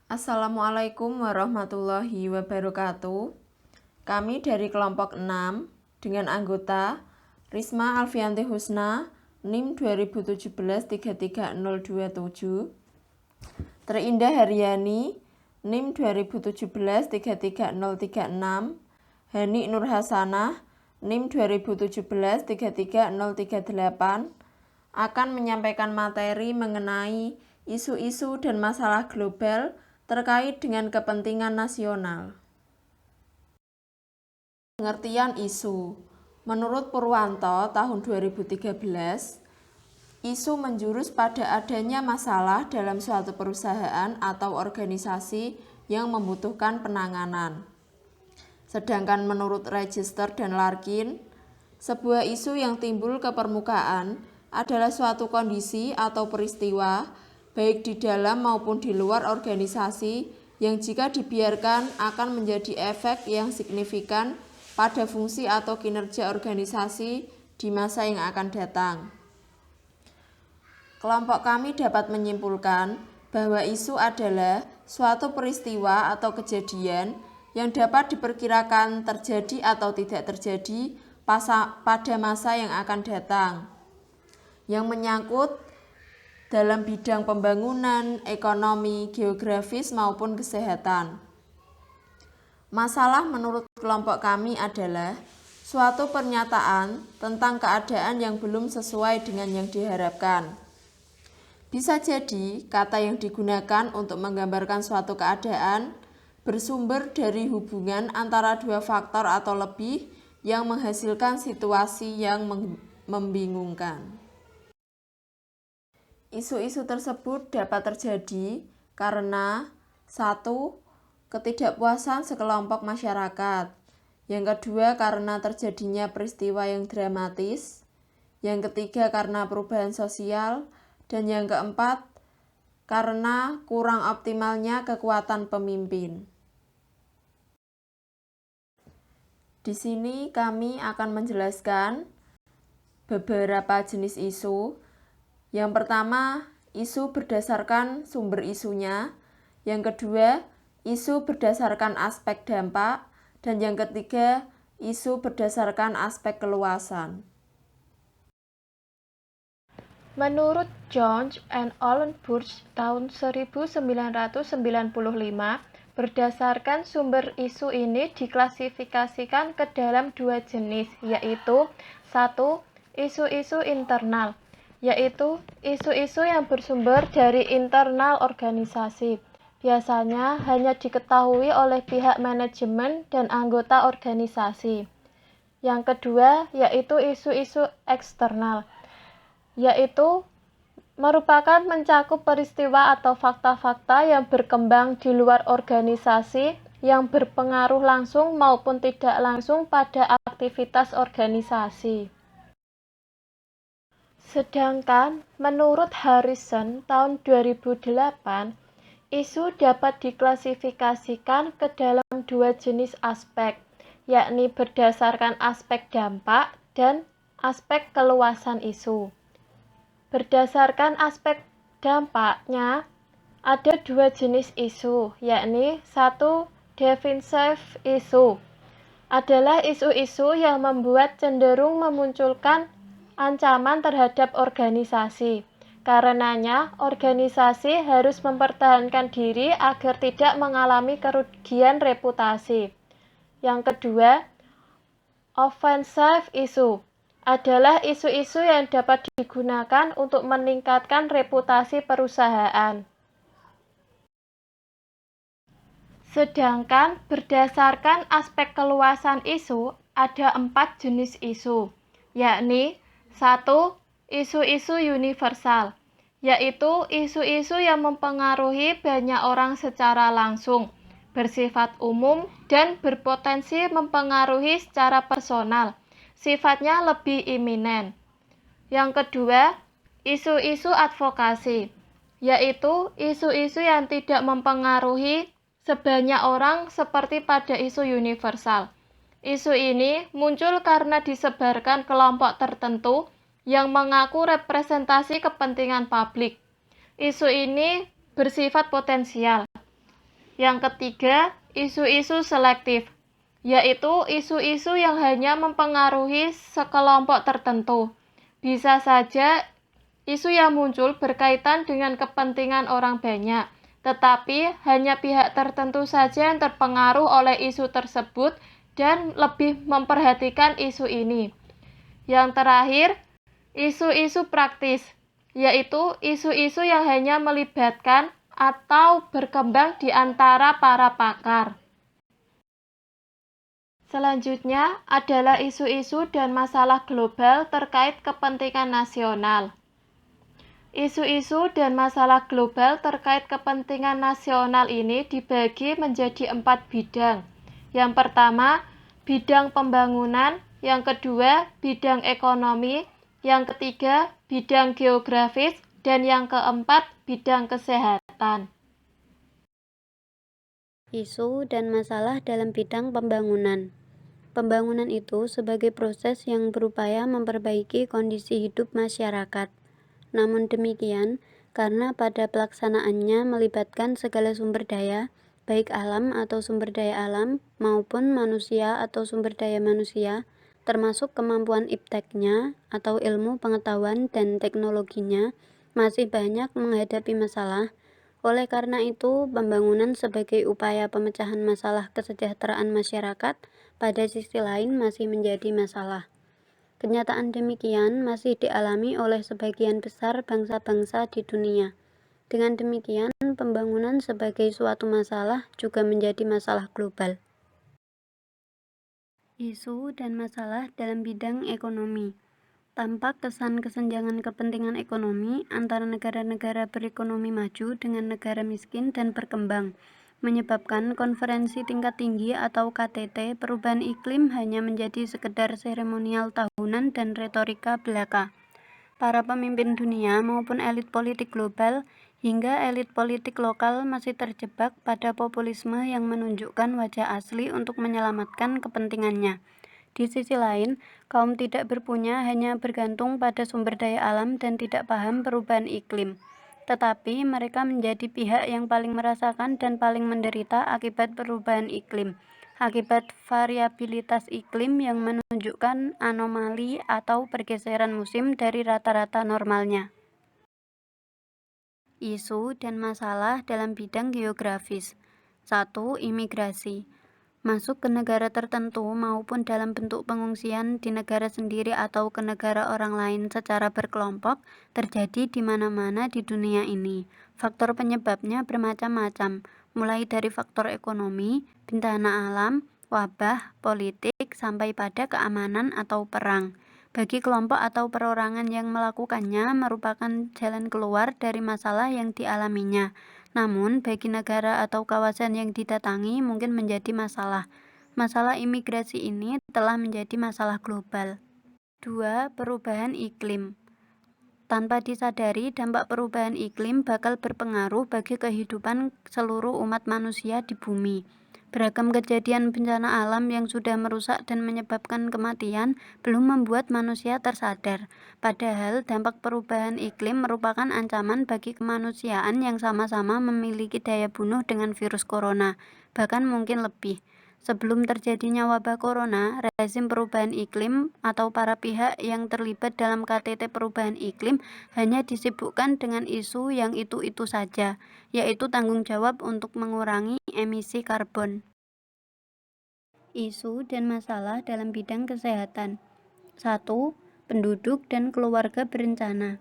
Assalamualaikum warahmatullahi wabarakatuh. Kami dari kelompok 6 dengan anggota Risma Alfianti Husna, NIM 2017-33027, Terindah Haryani, NIM 2017-33036, Hani Nur Hasanah, NIM 2017-33038, akan menyampaikan materi mengenai isu-isu dan masalah global terkait dengan kepentingan nasional. Pengertian isu. Menurut Purwanto tahun 2013, isu menjurus pada adanya masalah dalam suatu perusahaan atau organisasi yang membutuhkan penanganan. Sedangkan menurut Register dan Larkin, sebuah isu yang timbul ke permukaan adalah suatu kondisi atau peristiwa, baik di dalam maupun di luar organisasi, yang jika dibiarkan akan menjadi efek yang signifikan pada fungsi atau kinerja organisasi di masa yang akan datang. Kelompok kami dapat menyimpulkan bahwa isu adalah suatu peristiwa atau kejadian yang dapat diperkirakan terjadi atau tidak terjadi pada masa yang akan datang, yang menyangkut dalam bidang pembangunan, ekonomi, geografis maupun kesehatan. Masalah menurut kelompok kami adalah suatu pernyataan tentang keadaan yang belum sesuai dengan yang diharapkan. Bisa jadi kata yang digunakan untuk menggambarkan suatu keadaan bersumber dari hubungan antara dua faktor atau lebih yang menghasilkan situasi yang membingungkan. Isu-isu tersebut dapat terjadi karena 1. Ketidakpuasan sekelompok masyarakat. Yang kedua, karena terjadinya peristiwa yang dramatis. Yang ketiga, karena perubahan sosial. Dan yang keempat, karena kurang optimalnya kekuatan pemimpin. Di sini kami akan menjelaskan beberapa jenis isu. Yang pertama, isu berdasarkan sumber isunya. Yang kedua, isu berdasarkan aspek dampak. Dan yang ketiga, isu berdasarkan aspek keluasan. Menurut Jones and Ollenburg tahun 1995, berdasarkan sumber isu ini diklasifikasikan ke dalam dua jenis, yaitu 1. Isu-isu internal, yaitu isu-isu yang bersumber dari internal organisasi. Biasanya hanya diketahui oleh pihak manajemen dan anggota organisasi. Yang kedua, yaitu isu-isu eksternal, yaitu merupakan mencakup peristiwa atau fakta-fakta yang berkembang di luar organisasi yang berpengaruh langsung maupun tidak langsung pada aktivitas organisasi. Sedangkan menurut Harrison tahun 2008, isu dapat diklasifikasikan ke dalam dua jenis aspek, yakni berdasarkan aspek dampak dan aspek keluasan isu. Berdasarkan aspek dampaknya, ada dua jenis isu, yakni 1. Defensive isu adalah isu-isu yang membuat cenderung memunculkan ancaman terhadap organisasi. Karenanya, organisasi harus mempertahankan diri agar tidak mengalami kerugian reputasi. Yang kedua, offensive isu adalah isu-isu yang dapat digunakan untuk meningkatkan reputasi perusahaan. Sedangkan berdasarkan aspek keluasan isu, ada 4 jenis isu, yakni 1. Isu-isu universal, yaitu isu-isu yang mempengaruhi banyak orang secara langsung, bersifat umum, dan berpotensi mempengaruhi secara personal, sifatnya lebih iminen. Yang kedua, isu-isu advokasi, yaitu isu-isu yang tidak mempengaruhi sebanyak orang seperti pada isu universal. Isu ini muncul karena disebarkan kelompok tertentu yang mengaku representasi kepentingan publik. Isu ini bersifat potensial, Yang ketiga, isu-isu selektif, yaitu isu-isu yang hanya mempengaruhi sekelompok tertentu. Bisa saja isu yang muncul berkaitan dengan kepentingan orang banyak, tetapi hanya pihak tertentu saja yang terpengaruh oleh isu tersebut dan lebih memperhatikan isu ini. Yang terakhir, isu-isu praktis, yaitu isu-isu yang hanya melibatkan atau berkembang di antara para pakar. Selanjutnya adalah isu-isu dan masalah global terkait kepentingan nasional. Isu-isu dan masalah global terkait kepentingan nasional ini dibagi menjadi 4 bidang. Yang pertama, bidang pembangunan, yang kedua, bidang ekonomi, yang ketiga, bidang geografis, dan yang keempat, bidang kesehatan. Isu dan masalah dalam bidang pembangunan. Pembangunan itu sebagai proses yang berupaya memperbaiki kondisi hidup masyarakat. Namun demikian, karena pada pelaksanaannya melibatkan segala sumber daya, baik alam atau sumber daya alam, maupun manusia atau sumber daya manusia, termasuk kemampuan ipteknya atau ilmu pengetahuan dan teknologinya, masih banyak menghadapi masalah. Oleh karena itu, pembangunan sebagai upaya pemecahan masalah kesejahteraan masyarakat pada sisi lain masih menjadi masalah. Kenyataan demikian masih dialami oleh sebagian besar bangsa-bangsa di dunia. Dengan demikian, pembangunan sebagai suatu masalah juga menjadi masalah global. Isu dan masalah dalam bidang ekonomi. Tampak kesan kesenjangan kepentingan ekonomi antara negara-negara berekonomi maju dengan negara miskin dan berkembang, menyebabkan konferensi tingkat tinggi atau KTT perubahan iklim hanya menjadi sekedar seremonial tahunan dan retorika belaka. Para pemimpin dunia maupun elit politik global hingga elit politik lokal masih terjebak pada populisme yang menunjukkan wajah asli untuk menyelamatkan kepentingannya. Di sisi lain, kaum tidak berpunya hanya bergantung pada sumber daya alam dan tidak paham perubahan iklim. Tetapi mereka menjadi pihak yang paling merasakan dan paling menderita akibat perubahan iklim, akibat variabilitas iklim yang menunjukkan anomali atau pergeseran musim dari rata-rata normalnya. Isu dan masalah dalam bidang geografis. 1. Imigrasi. Masuk ke negara tertentu maupun dalam bentuk pengungsian di negara sendiri atau ke negara orang lain secara berkelompok terjadi di mana-mana di dunia ini. Faktor penyebabnya bermacam-macam, mulai dari faktor ekonomi, bencana alam, wabah, politik, sampai pada keamanan atau perang. Bagi kelompok atau perorangan yang melakukannya merupakan jalan keluar dari masalah yang dialaminya. Namun, bagi negara atau kawasan yang didatangi mungkin menjadi masalah. Masalah imigrasi ini telah menjadi masalah global. 2. Perubahan iklim. Tanpa disadari, dampak perubahan iklim bakal berpengaruh bagi kehidupan seluruh umat manusia di bumi. Beragam kejadian bencana alam yang sudah merusak dan menyebabkan kematian belum membuat manusia tersadar. Padahal dampak perubahan iklim merupakan ancaman bagi kemanusiaan yang sama-sama memiliki daya bunuh dengan virus corona, bahkan mungkin lebih. Sebelum terjadinya wabah corona, rezim perubahan iklim atau para pihak yang terlibat dalam KTT perubahan iklim hanya disibukkan dengan isu yang itu-itu saja, yaitu tanggung jawab untuk mengurangi emisi karbon. Isu dan masalah dalam bidang kesehatan. 1. Penduduk dan keluarga berencana.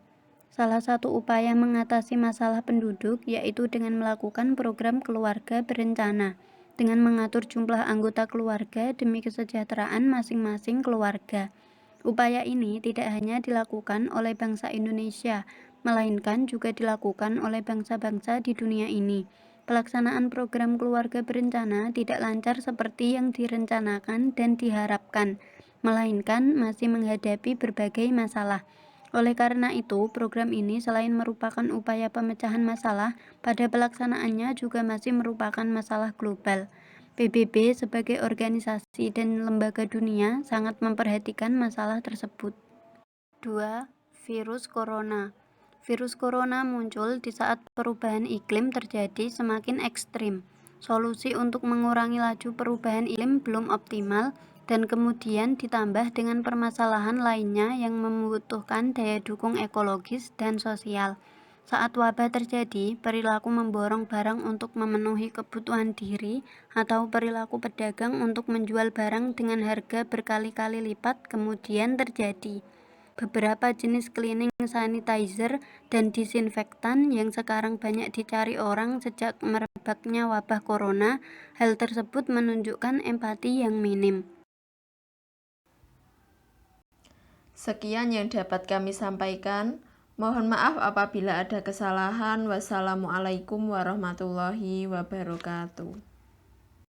Salah satu upaya mengatasi masalah penduduk yaitu dengan melakukan program keluarga berencana, dengan mengatur jumlah anggota keluarga demi kesejahteraan masing-masing keluarga. Upaya ini tidak hanya dilakukan oleh bangsa Indonesia, melainkan juga dilakukan oleh bangsa-bangsa di dunia ini. Pelaksanaan program keluarga berencana tidak lancar seperti yang direncanakan dan diharapkan, melainkan masih menghadapi berbagai masalah. Oleh karena itu, program ini selain merupakan upaya pemecahan masalah, pada pelaksanaannya juga masih merupakan masalah global. PBB sebagai organisasi dan lembaga dunia sangat memperhatikan masalah tersebut. 2. Virus corona. Virus corona muncul di saat perubahan iklim terjadi semakin ekstrim. solusi untuk mengurangi laju perubahan iklim belum optimal, dan kemudian ditambah dengan permasalahan lainnya yang membutuhkan daya dukung ekologis dan sosial. Saat wabah terjadi, perilaku memborong barang untuk memenuhi kebutuhan diri atau perilaku pedagang untuk menjual barang dengan harga berkali-kali lipat kemudian terjadi. Beberapa jenis cleaning sanitizer dan disinfektan yang sekarang banyak dicari orang sejak merebaknya wabah corona, hal tersebut menunjukkan empati yang minim. Sekian yang dapat kami sampaikan. Mohon maaf apabila ada kesalahan. Wassalamualaikum warahmatullahi wabarakatuh.